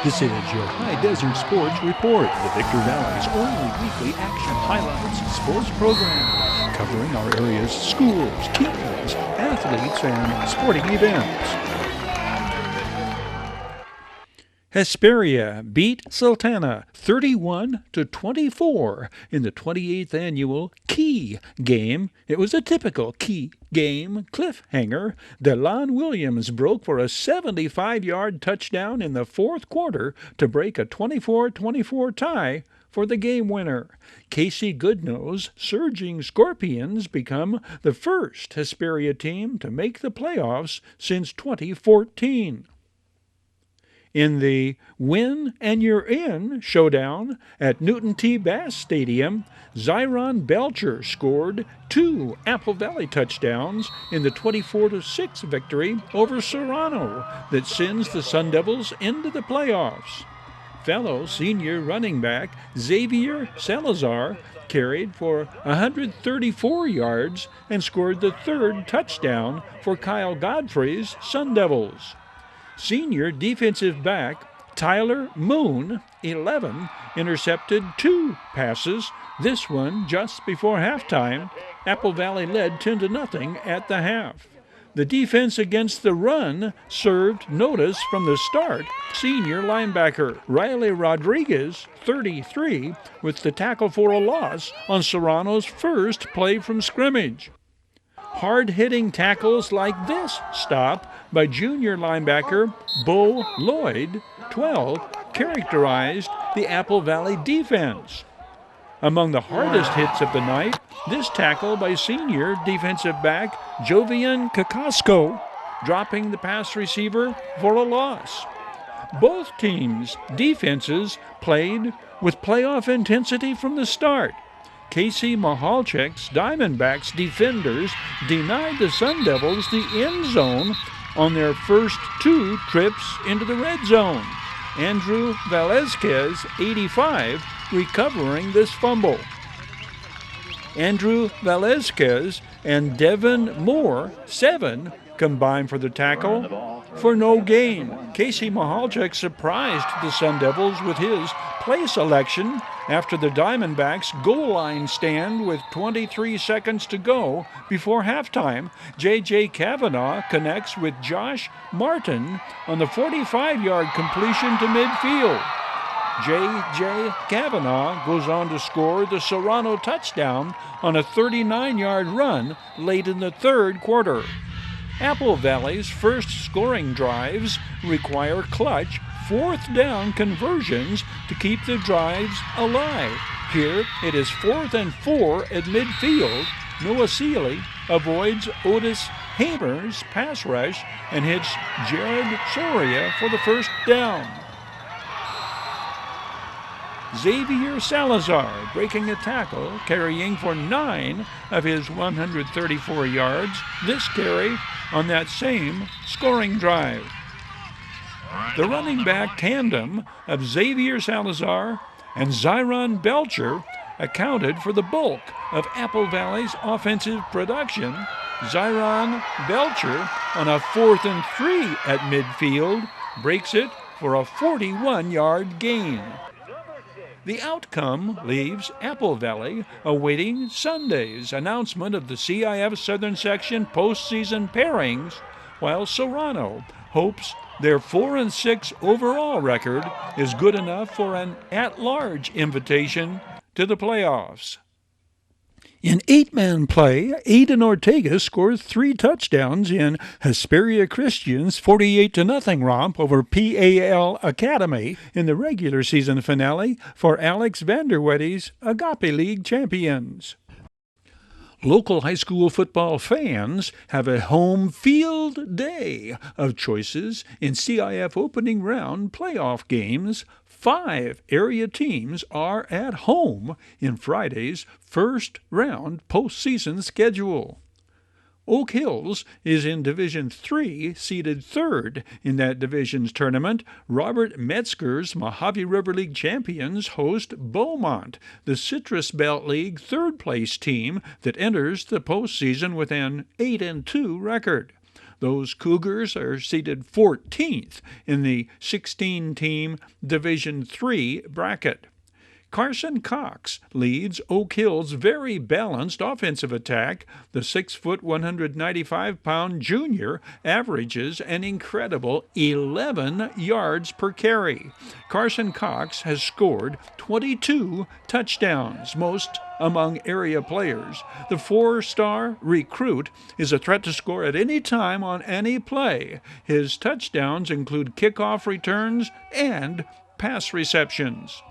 This is your Hdsr Sports Report, the Victor Valley's only weekly action highlights sports program, covering our area's schools, teams, athletes, and sporting events. Hesperia beat Sultana 31-24 in the 28th annual Key game. It was a typical Key game cliffhanger. DeLon Williams broke for a 75-yard touchdown in the fourth quarter to break a 24-24 tie for the game winner. Casey Goodnow's surging Scorpions become the first Hesperia team to make the playoffs since 2014. In the Win and You're In showdown at Newton T. Bass Stadium, Zyron Belcher scored 2 Apple Valley touchdowns in the 24-6 victory over Serrano that sends the Sun Devils into the playoffs. Fellow senior running back Xavier Salazar carried for 134 yards and scored the third touchdown for Kyle Godfrey's Sun Devils. Senior defensive back Tyler Moon, 11, intercepted 2 passes, this one just before halftime. Apple Valley led 10-0 at the half. The defense against the run served notice from the start. Senior linebacker Riley Rodriguez, 33, with the tackle for a loss on Serrano's first play from scrimmage. Hard-hitting tackles like this stop by junior linebacker Bo Lloyd, 12, characterized the Apple Valley defense. Among the hardest hits of the night, this tackle by senior defensive back Jovian Kakasco, dropping the pass receiver for a loss. Both teams' defenses played with playoff intensity from the start. Casey Mahalchek's Diamondbacks defenders denied the Sun Devils the end zone on their first 2 trips into the red zone. Andrew Velazquez, 85, recovering this fumble. Andrew Velazquez and Devin Moore, 7, combined for the tackle for no gain. Casey Mahalchek surprised the Sun Devils with his play selection after the Diamondbacks' goal line stand with 23 seconds to go before halftime. J.J. Kavanaugh connects with Josh Martin on the 45-yard completion to midfield. J.J. Kavanaugh goes on to score the Serrano touchdown on a 39-yard run late in the third quarter. Apple Valley's first scoring drives require clutch 4th down conversions to keep the drives alive. Here it is 4th and 4 at midfield. Noah Seeley avoids Otis Hamer's pass rush and hits Jared Soria for the first down. Xavier Salazar breaking a tackle, carrying for 9 of his 134 yards, this carry on that same scoring drive. The running back tandem of Xavier Salazar and Zyron Belcher accounted for the bulk of Apple Valley's offensive production. Zyron Belcher on a 4th and 3 at midfield breaks it for a 41-yard gain. The outcome leaves Apple Valley awaiting Sunday's announcement of the CIF Southern Section postseason pairings, while Serrano hopes their 4-6 overall record is good enough for an at-large invitation to the playoffs. In 8-man play, Aiden Ortega scored 3 touchdowns in Hesperia Christian's 48-0 romp over PAL Academy in the regular season finale for Alex Vanderwetty's Agape League champions. Local high school football fans have a home field day of choices in CIF opening round playoff games. 5 area teams are at home in Friday's first round postseason schedule. Oak Hills is in Division III, seeded 3rd in that division's tournament. Robert Metzger's Mojave River League champions host Beaumont, the Citrus Belt League third-place team that enters the postseason with an 8-2 record. Those Cougars are seated 14th in the 16-team Division III bracket. Carson Cox leads Oak Hill's very balanced offensive attack. The 6-foot, 195-pound junior averages an incredible 11 yards per carry. Carson Cox has scored 22 touchdowns, most among area players. The 4-star recruit is a threat to score at any time on any play. His touchdowns include kickoff returns and pass receptions.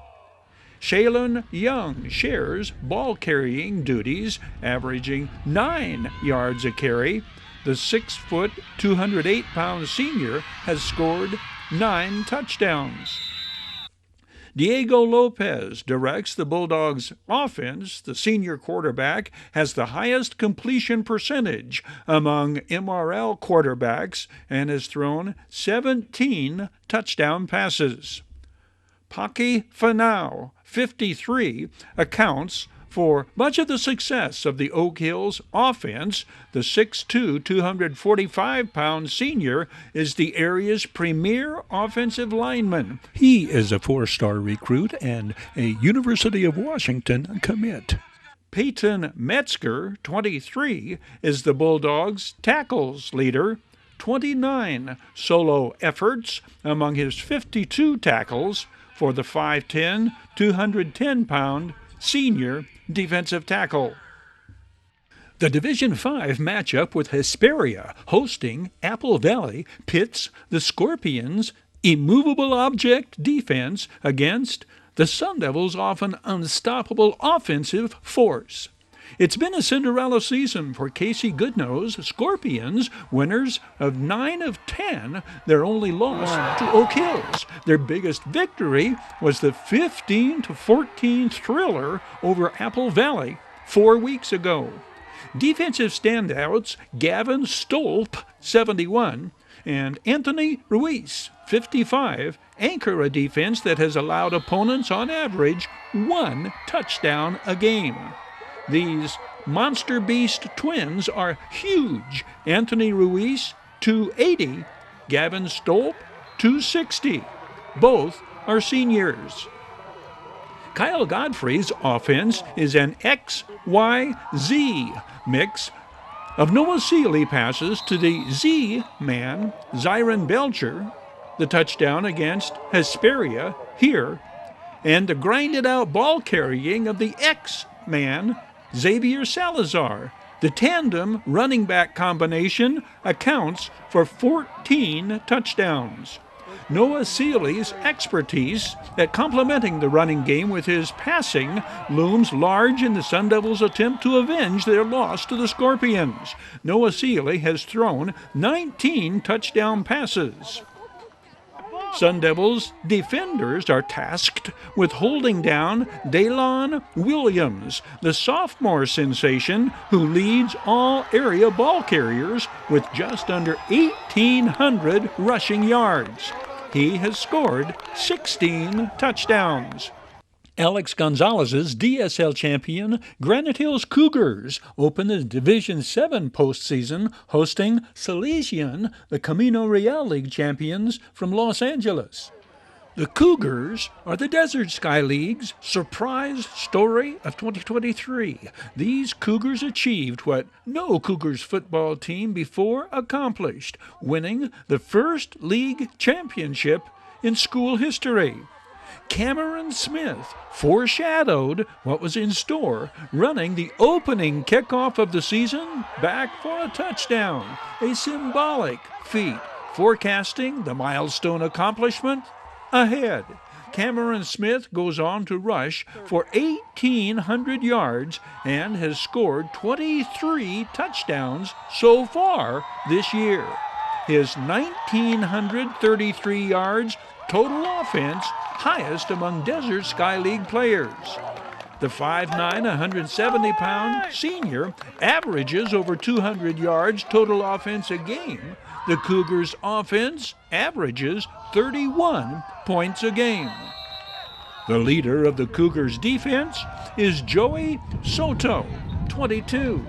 Shaylin Young shares ball-carrying duties, averaging 9 yards a carry. The 6-foot, 208-pound senior has scored 9 touchdowns. Diego Lopez directs the Bulldogs' offense. The senior quarterback has the highest completion percentage among MRL quarterbacks and has thrown 17 touchdown passes. Paki Fanau, 53, accounts for much of the success of the Oak Hills offense. The 6'2", 245-pound senior is the area's premier offensive lineman. He is a 4-star recruit and a University of Washington commit. Peyton Metzger, 23, is the Bulldogs' tackles leader. 29 solo efforts among his 52 tackles for the 5'10", 210-pound senior defensive tackle. The Division V matchup with Hesperia hosting Apple Valley pits the Scorpions' immovable object defense against the Sun Devils' often unstoppable offensive force. It's been a Cinderella season for Casey Goodnose Scorpions, winners of 9 of 10, their only loss to Oak Hills. Their biggest victory was the 15-14 thriller over Apple Valley 4 weeks ago. Defensive standouts Gavin Stolp, 71, and Anthony Ruiz, 55, anchor a defense that has allowed opponents on average 1 touchdown a game. These monster beast twins are huge. Anthony Ruiz, 280. Gavin Stolp, 260. Both are seniors. Kyle Godfrey's offense is an XYZ mix of Noah Seeley passes to the Z-man, Zyron Belcher, the touchdown against Hesperia here, and the grinded-out ball carrying of the X-man, Xavier Salazar. The tandem running back combination accounts for 14 touchdowns. Noah Seeley's expertise at complementing the running game with his passing looms large in the Sun Devils' attempt to avenge their loss to the Scorpions. Noah Seeley has thrown 19 touchdown passes. Sun Devils defenders are tasked with holding down Daylon Williams, the sophomore sensation who leads all area ball carriers with just under 1,800 rushing yards. He has scored 16 touchdowns. Alex Gonzalez's DSL champion Granite Hills Cougars open the Division VII postseason hosting Salesian, the Camino Real League champions from Los Angeles. The Cougars are the Desert Sky League's surprise story of 2023. These Cougars achieved what no Cougars football team before accomplished, winning the first league championship in school history. Cameron Smith foreshadowed what was in store, running the opening kickoff of the season back for a touchdown, a symbolic feat, forecasting the milestone accomplishment ahead. Cameron Smith goes on to rush for 1,800 yards and has scored 23 touchdowns so far this year. His 1,933 yards total offense, highest among Desert Sky League players. The 5'9", 170-pound senior averages over 200 yards total offense a game. The Cougars' offense averages 31 points a game. The leader of the Cougars' defense is Joey Soto, 22.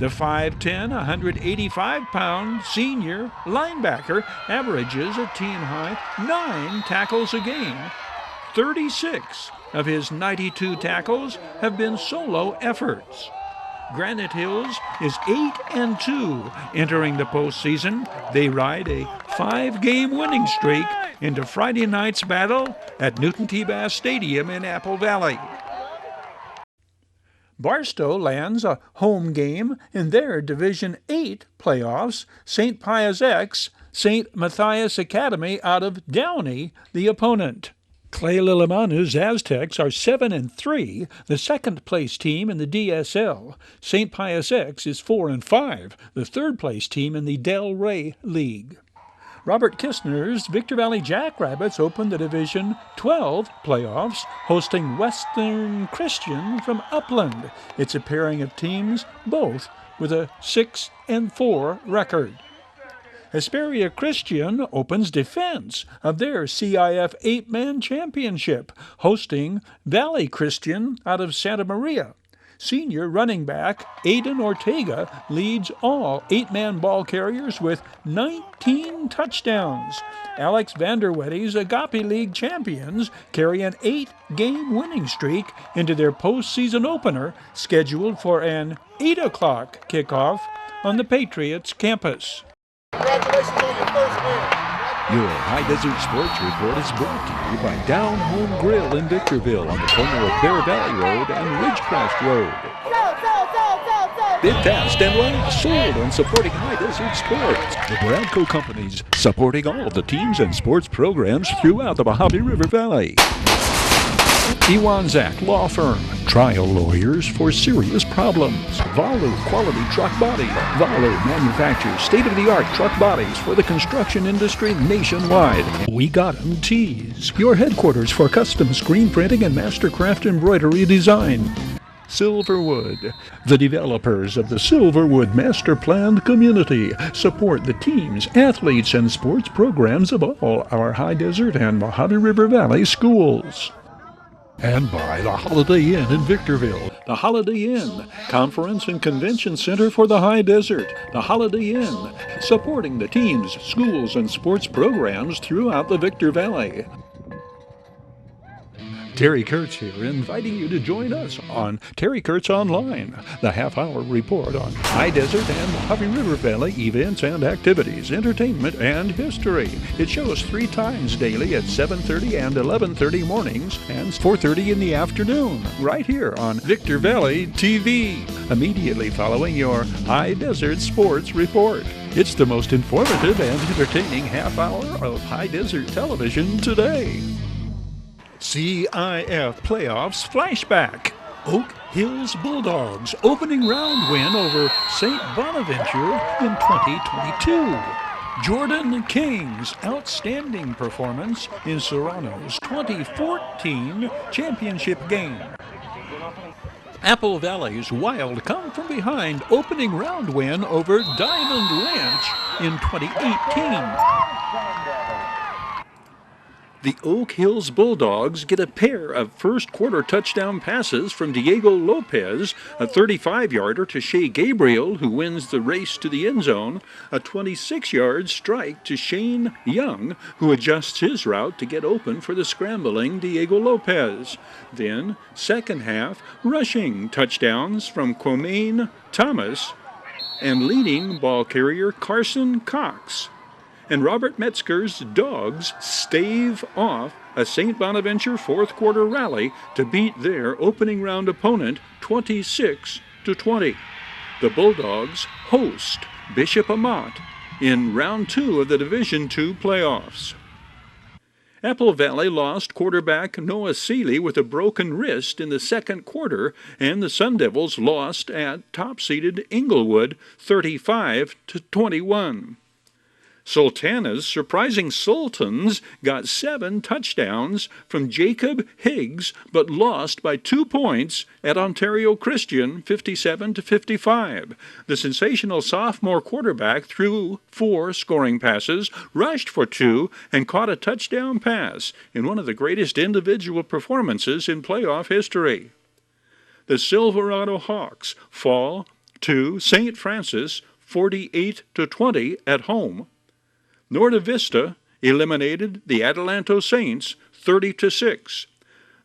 The 5'10", 185-pound senior linebacker averages a team-high 9 tackles a game. 36 of his 92 tackles have been solo efforts. Granite Hills is 8-2 entering the postseason. They ride a 5-game winning streak into Friday night's battle at Newton T. Bass Stadium in Apple Valley. Barstow lands a home game in their Division 8 playoffs. St. Pius X, St. Matthias Academy out of Downey, the opponent. Clay Lilimanu's Aztecs are 7-3, the second-place team in the DSL. St. Pius X is 4-5, the third-place team in the Del Rey League. Robert Kistner's Victor Valley Jackrabbits open the Division 12 playoffs, hosting Western Christian from Upland. It's a pairing of teams, both with a 6-4 record. Hesperia Christian opens defense of their CIF 8-man championship, hosting Valley Christian out of Santa Maria. Senior running back Aiden Ortega leads all 8-man ball carriers with 19 touchdowns. Alex Vanderwetty's Agape League champions carry an 8-game winning streak into their postseason opener, scheduled for an 8 o'clock kickoff on the Patriots campus. Congratulations on your first win. Your High Desert Sports Report is brought to you by Down Home Grill in Victorville on the corner of Bear Valley Road and Ridgecrest Road. Bid fast and last, sold on supporting High Desert Sports. The Bradco Companies, supporting all of the teams and sports programs throughout the Mojave River Valley. Iwanzak Law Firm, trial lawyers for serious problems. Valu Quality Truck Body. Valu manufactures state-of-the-art truck bodies for the construction industry nationwide. We Got 'em Tees, your headquarters for custom screen printing and mastercraft embroidery design. Silverwood, the developers of the Silverwood Master Planned Community, support the teams, athletes, and sports programs of all our High Desert and Mojave River Valley schools. And by the Holiday Inn in Victorville. The Holiday Inn, Conference and Convention Center for the High Desert. The Holiday Inn, supporting the teams, schools, and sports programs throughout the Victor Valley. Terry Kurtz here, inviting you to join us on Terry Kurtz Online, the half-hour report on High Desert and Mojave River Valley events and activities, entertainment, and history. It shows 3 times daily at 7:30 and 11:30 mornings and 4:30 in the afternoon, right here on Victor Valley TV, immediately following your High Desert Sports Report. It's the most informative and entertaining half-hour of High Desert television today. CIF Playoffs Flashback. Oak Hills Bulldogs opening round win over St. Bonaventure in 2022. Jordan King's outstanding performance in Serrano's 2014 championship game. Apple Valley's wild come-from-behind opening round win over Diamond Ranch in 2018. The Oak Hills Bulldogs get a pair of first-quarter touchdown passes from Diego Lopez, a 35-yarder to Shea Gabriel, who wins the race to the end zone, a 26-yard strike to Shane Young, who adjusts his route to get open for the scrambling Diego Lopez. Then, second half, rushing touchdowns from Quamaine Thomas and leading ball carrier Carson Cox. And Robert Metzger's Dogs stave off a St. Bonaventure fourth-quarter rally to beat their opening round opponent 26-20. The Bulldogs host Bishop Amat in round 2 of the Division II playoffs. Apple Valley lost quarterback Noah Seeley with a broken wrist in the second quarter, and the Sun Devils lost at top-seeded Inglewood 35-21. Sultana's surprising Sultans got 7 touchdowns from Jacob Higgs, but lost by 2 points at Ontario Christian 57-55. The sensational sophomore quarterback threw 4 scoring passes, rushed for 2, and caught a touchdown pass in one of the greatest individual performances in playoff history. The Silverado Hawks fall to St. Francis 48-20 at home. Norte Vista eliminated the Adelanto Saints 30-6.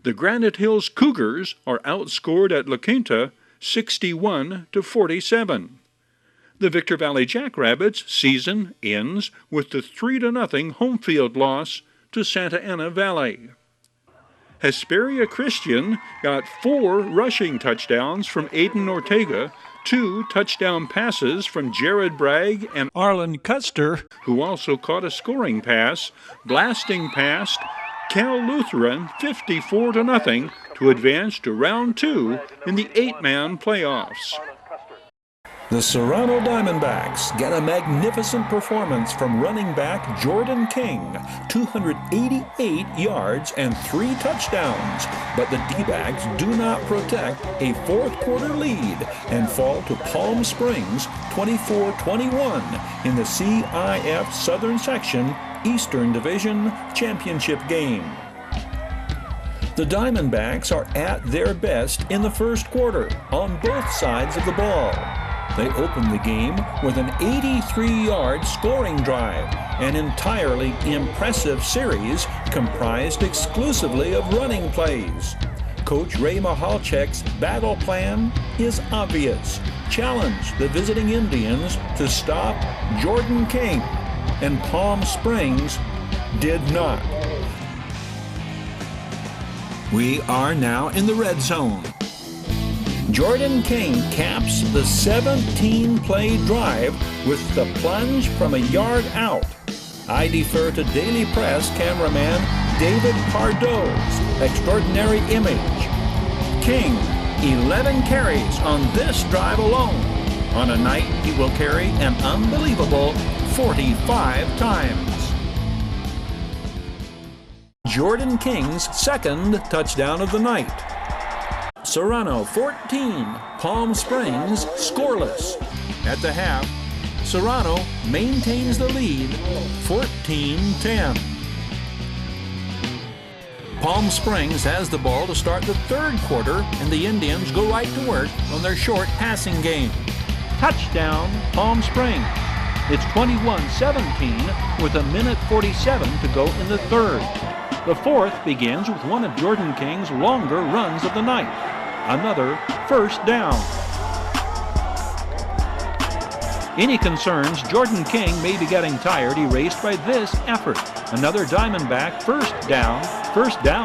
The Granite Hills Cougars are outscored at La Quinta 61-47. The Victor Valley Jackrabbits season ends with the 3-0 home field loss to Santa Ana Valley. Hesperia Christian got 4 rushing touchdowns from Aiden Ortega, 2 touchdown passes from Jared Bragg and Arlen Custer, who also caught a scoring pass, blasting past Cal Lutheran 54-0 to advance to round 2 in the 8-man playoffs. the Serrano Diamondbacks get a magnificent performance from running back Jordan King, 288 yards and 3 touchdowns. But the D-backs do not protect a fourth-quarter lead and fall to Palm Springs 24-21 in the CIF Southern Section Eastern Division Championship game. The Diamondbacks are at their best in the first quarter on both sides of the ball. They opened the game with an 83-yard scoring drive, an entirely impressive series comprised exclusively of running plays. Coach Ray Mahalchek's battle plan is obvious. Challenge the visiting Indians to stop Jordan King, and Palm Springs did not. We are now in the red zone. Jordan King caps the 17-play drive with the plunge from a yard out. I defer to Daily Press cameraman David Pardo's extraordinary image. King, 11 carries on this drive alone. On a night he will carry an unbelievable 45 times. Jordan King's second touchdown of the night. Serrano 14, Palm Springs scoreless. At the half, Serrano maintains the lead 14-10. Palm Springs has the ball to start the third quarter, and the Indians go right to work on their short passing game. Touchdown, Palm Springs. It's 21-17 with 1:47 to go in the third. The fourth begins with one of Jordan King's longer runs of the night. Another first down. Any concerns Jordan King may be getting tired erased by this effort. Another Diamondback first down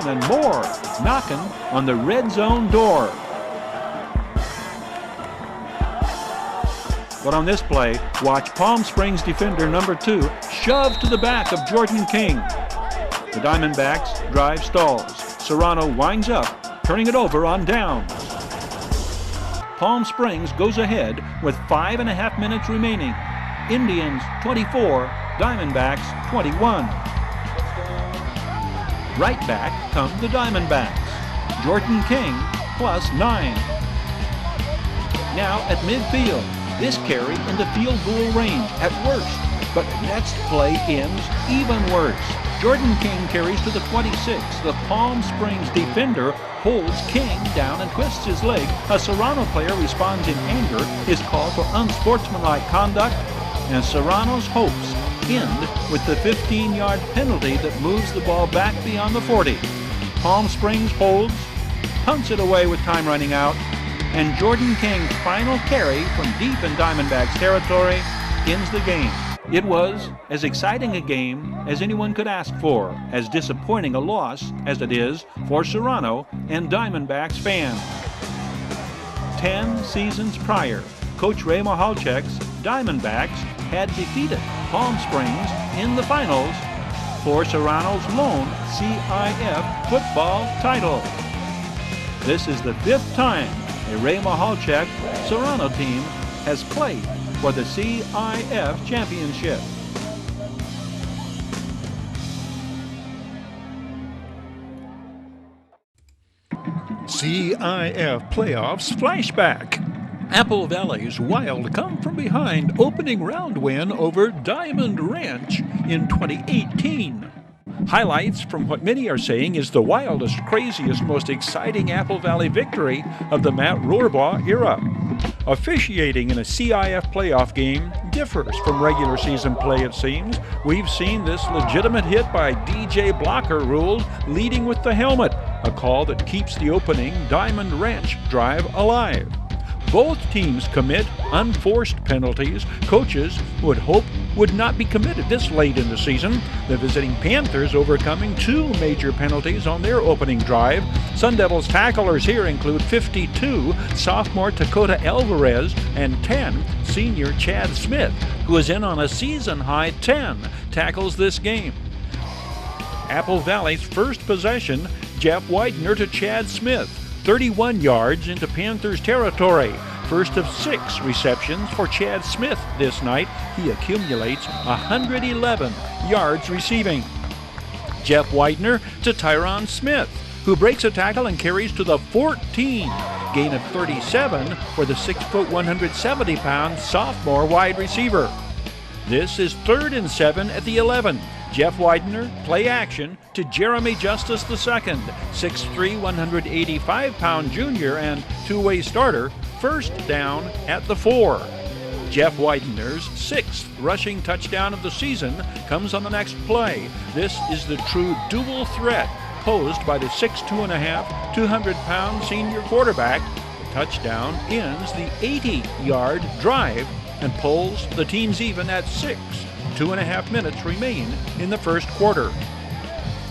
and more, knocking on the red zone door. But on this play, watch Palm Springs defender number 2 shove to the back of Jordan King. The Diamondbacks drive stalls. Serrano winds up, turning it over on downs. Palm Springs goes ahead with 5.5 minutes remaining. Indians 24, Diamondbacks 21. Right back come the Diamondbacks. Jordan King +9. Now at midfield, this carry into field goal range at worst, but next play ends even worse. Jordan King carries to the 26. The Palm Springs defender holds King down and twists his leg. A Serrano player responds in anger, is called for unsportsmanlike conduct, and Serrano's hopes end with the 15-yard penalty that moves the ball back beyond the 40. Palm Springs holds, punts it away with time running out, and Jordan King's final carry from deep in Diamondbacks territory ends the game. It was as exciting a game as anyone could ask for, as disappointing a loss as it is for Serrano and Diamondbacks fans. 10 seasons prior, Coach Ray Mahalchek's Diamondbacks had defeated Palm Springs in the finals for Serrano's lone CIF football title. This is the 5th time a Ray Mahalchek Serrano team has played for the CIF Championship. CIF Playoffs Flashback. Apple Valley's Wild come from behind opening round win over Diamond Ranch in 2018. Highlights from what many are saying is the wildest, craziest, most exciting Apple Valley victory of the Matt Rohrbaugh era. Officiating in a CIF playoff game differs from regular season play, it seems. We've seen this legitimate hit by DJ Blocker ruled leading with the helmet, a call that keeps the opening Diamond Ranch drive alive. Both teams commit unforced penalties coaches would hope would not be committed this late in the season. The visiting Panthers overcoming 2 major penalties on their opening drive. Sun Devils tacklers here include 52 sophomore Dakota Alvarez and 10 senior Chad Smith, who is in on a season-high 10 tackles this game. Apple Valley's first possession, Jeff Widener to Chad Smith, 31 yards into Panthers territory. First of 6 receptions for Chad Smith this night. He accumulates 111 yards receiving. Jeff Widener to Tyron Smith, who breaks a tackle and carries to the 14. Gain of 37 for the 6', 170-pound sophomore wide receiver. This is 3rd and 7 at the 11. Jeff Widener, play action to Jeremy Justice II, 6'3", 185-pound junior and two-way starter, first down at the 4. Jeff Widener's 6th rushing touchdown of the season comes on the next play. This is the true dual threat posed by the 6'2", 200-pound senior quarterback. The touchdown ends the 80-yard drive and pulls the teams even at 6. 2.5 minutes remain in the first quarter.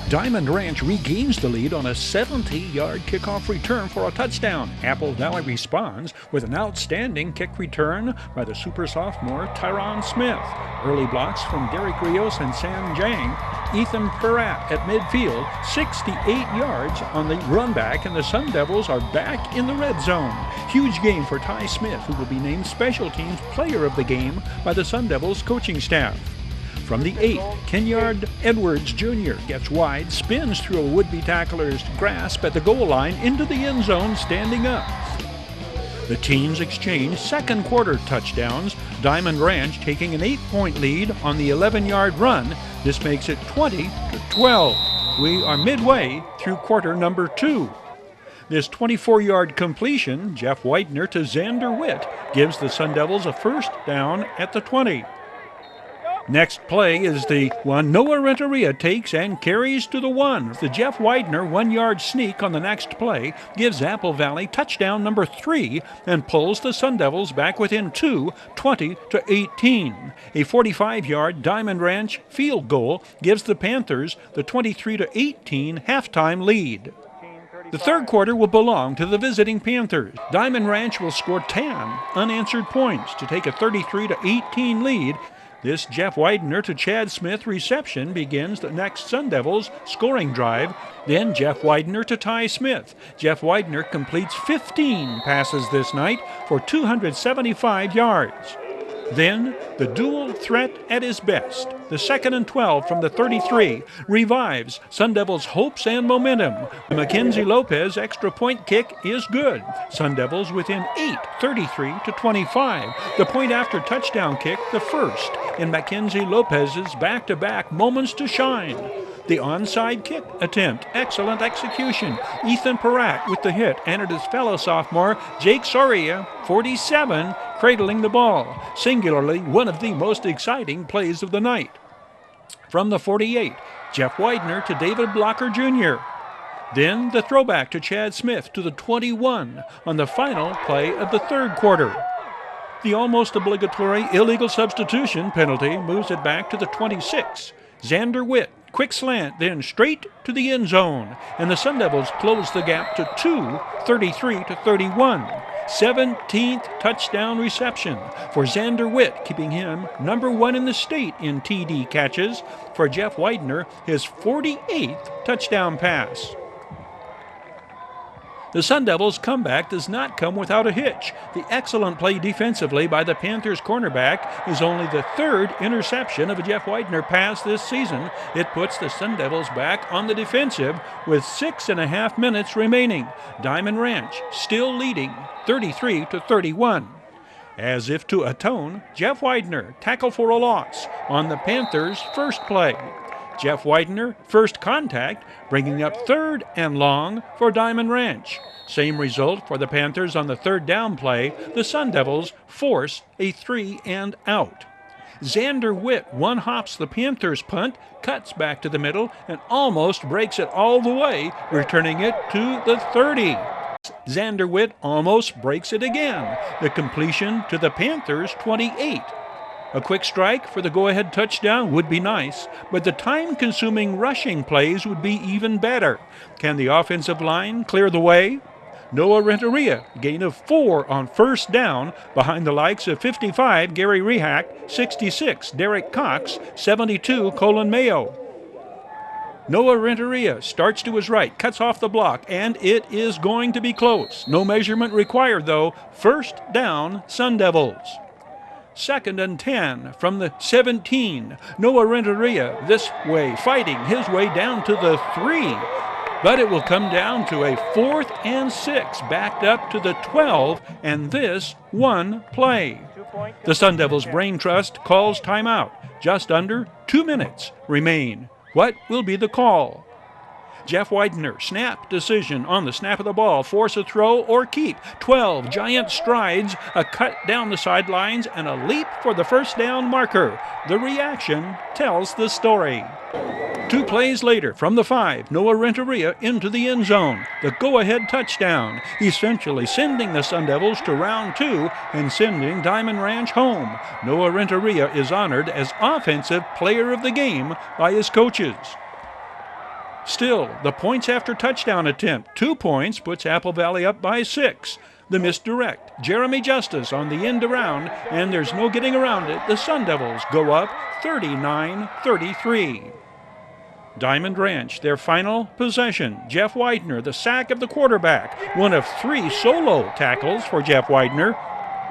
Diamond Ranch regains the lead on a 70-yard kickoff return for a touchdown. Apple Valley responds with an outstanding kick return by the super sophomore Tyron Smith. Early blocks from Derek Rios and Sam Jang. Ethan Peratt at midfield, 68 yards on the run back, and the Sun Devils are back in the red zone. Huge game for Ty Smith, who will be named Special Teams Player of the Game by the Sun Devils coaching staff. From the 8, Kenyard Edwards Jr. gets wide, spins through a would-be tackler's grasp at the goal line into the end zone, standing up. The teams exchange second quarter touchdowns, Diamond Ranch taking an 8-point lead on the 11-yard run. This makes it 20-12. We are midway through quarter number 2. This 24-yard completion, Jeff Widener to Xander Witt, gives the Sun Devils a first down at the 20. Next play is the one Noah Renteria takes and carries to the 1. The Jeff Widener 1-yard sneak on the next play gives Apple Valley touchdown number 3 and pulls the Sun Devils back within 2, 20-18. A 45-yard Diamond Ranch field goal gives the Panthers the 23-18 halftime lead. The third quarter will belong to the visiting Panthers. Diamond Ranch will score 10 unanswered points to take a 33-18 lead. This Jeff Widener to Chad Smith reception begins the next Sun Devils scoring drive. Then Jeff Widener to Ty Smith. Jeff Widener completes 15 passes this night for 275 yards. Then the dual threat at his best. The 2nd and 12 from the 33 revives Sun Devils' hopes and momentum. The Mackenzie Lopez extra point kick is good. Sun Devils within 8, 33-25. The point after touchdown kick, the first in Mackenzie Lopez's back-to-back moments to shine. The onside kick attempt, excellent execution. Ethan Peratt with the hit, and it is fellow sophomore Jake Soria, 47, cradling the ball. Singularly, one of the most exciting plays of the night. From the 48, Jeff Widener to David Blocker Jr. Then the throwback to Chad Smith to the 21 on the final play of the third quarter. The almost obligatory illegal substitution penalty moves it back to the 26. Xander Witt, quick slant, then straight to the end zone, and the Sun Devils close the gap to 2, 33-31. 17th touchdown reception for Xander Witt, keeping him number 1 in the state in TD catches. For Jeff Widener, his 48th touchdown pass. The Sun Devils' comeback does not come without a hitch. The excellent play defensively by the Panthers cornerback is only the 3rd interception of a Jeff Widener pass this season. It puts the Sun Devils back on the defensive with 6.5 minutes remaining. Diamond Ranch still leading 33-31. As if to atone, Jeff Widener tackle for a loss on the Panthers' first play. Jeff Widener, first contact, bringing up 3rd and long for Diamond Ranch. Same result for the Panthers on the 3rd down play. The Sun Devils force a 3 and out. Xander Witt one-hops the Panthers' punt, cuts back to the middle, and almost breaks it all the way, returning it to the 30. Xander Witt almost breaks it again. The completion to the Panthers' 28. A quick strike for the go-ahead touchdown would be nice, but the time-consuming rushing plays would be even better. Can the offensive line clear the way? Noah Renteria, gain of 4 on 1st down, behind the likes of 55 Gary Rehack, 66 Derek Cox, 72 Colin Mayo. Noah Renteria starts to his right, cuts off the block, and it is going to be close. No measurement required, though. 1st down, Sun Devils. 2nd and 10 from the 17. Noah Renteria this way, fighting his way down to the 3. But it will come down to a 4th and 6, backed up to the 12, and this one play. The Sun Devils Brain Trust calls timeout. Just under 2 minutes remain. What will be the call? Jeff Widener, snap decision on the snap of the ball, force a throw or keep. 12 giant strides, a cut down the sidelines, and a leap for the 1st down marker. The reaction tells the story. 2 plays later, from the 5, Noah Renteria into the end zone. The go-ahead touchdown, essentially sending the Sun Devils to round 2 and sending Diamond Ranch home. Noah Renteria is honored as Offensive Player of the Game by his coaches. Still, the points after touchdown attempt, 2 points, puts Apple Valley up by 6. The misdirect, Jeremy Justice on the end around, and there's no getting around it. The Sun Devils go up 39-33. Diamond Ranch, their final possession. Jeff Widener, the sack of the quarterback. One of 3 solo tackles for Jeff Widener.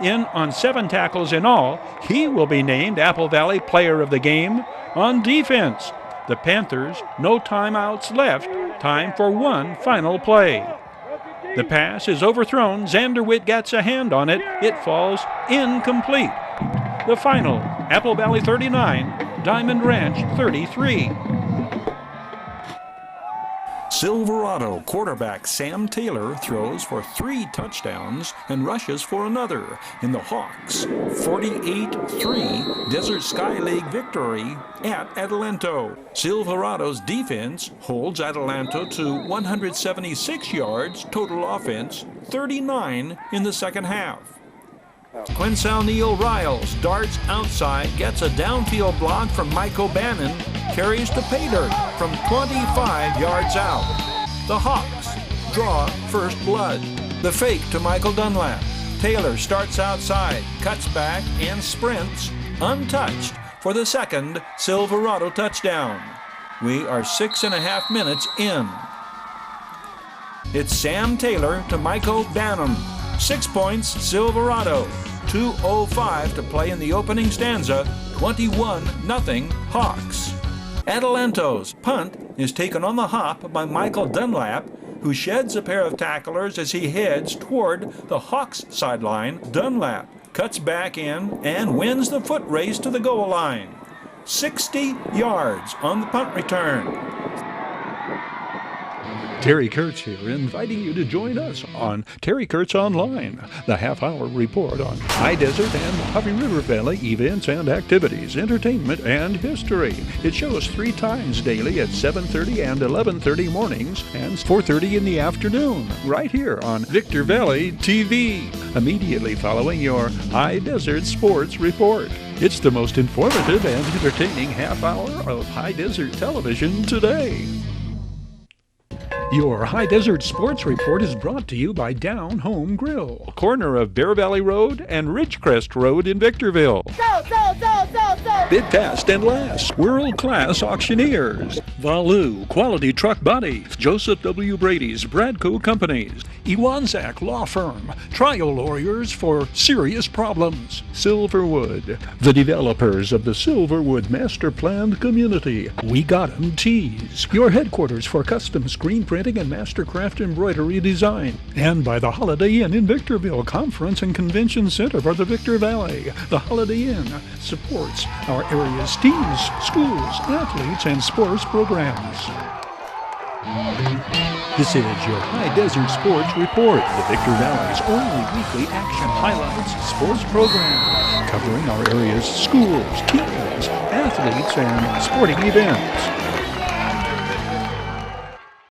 In on 7 tackles in all, he will be named Apple Valley Player of the Game. On defense, the Panthers, no timeouts left. Time for one final play. The pass is overthrown. Xander Witt gets a hand on it. It falls incomplete. The final, Apple Valley 39, Diamond Ranch 33. Silverado quarterback Sam Taylor throws for 3 touchdowns and rushes for another in the Hawks' 48-3 Desert Sky League victory at Adelanto. Silverado's defense holds Adelanto to 176 yards total offense, 39 in the second half. Quinsell Neal Riles darts outside, gets a downfield block from Mike O'Bannon, carries to Paydirt from 25 yards out. The Hawks draw first blood. The fake to Michael Dunlap. Taylor starts outside, cuts back, and sprints, untouched, for the second Silverado touchdown. We are 6.5 minutes in. It's Sam Taylor to Mike O'Bannon. 6 points, Silverado. 2:05 to play in the opening stanza. 21-0 Hawks. Adelanto's punt is taken on the hop by Michael Dunlap, who sheds a pair of tacklers as he heads toward the Hawks sideline. Dunlap cuts back in and wins the foot race to the goal line. 60 yards on the punt return. Terry Kurtz here, inviting you to join us on Terry Kurtz Online, the half-hour report on High Desert and Huffy River Valley events and activities, entertainment and history. It shows 3 times daily at 7:30 and 11:30 mornings and 4:30 in the afternoon, right here on Victor Valley TV, immediately following your High Desert Sports Report. It's the most informative and entertaining half-hour of High Desert television today. Your High Desert Sports Report is brought to you by Down Home Grill, corner of Bear Valley Road and Ridgecrest Road in Victorville. Bid fast and last. World-class auctioneers. Valu Quality Truck Bodies. Joseph W. Brady's Bradco Companies. Iwanzak Law Firm. Trial lawyers for serious problems. Silverwood. The developers of the Silverwood Master Planned Community. We Got 'em Tees. Your headquarters for custom screen print printing and mastercraft embroidery design. And by the Holiday Inn in Victorville, Conference and Convention Center for the Victor Valley. The Holiday Inn supports our area's teams, schools, athletes, and sports programs. This is your High Desert Sports Report, the Victor Valley's only weekly action highlights sports program, covering our area's schools, teams, athletes, and sporting events.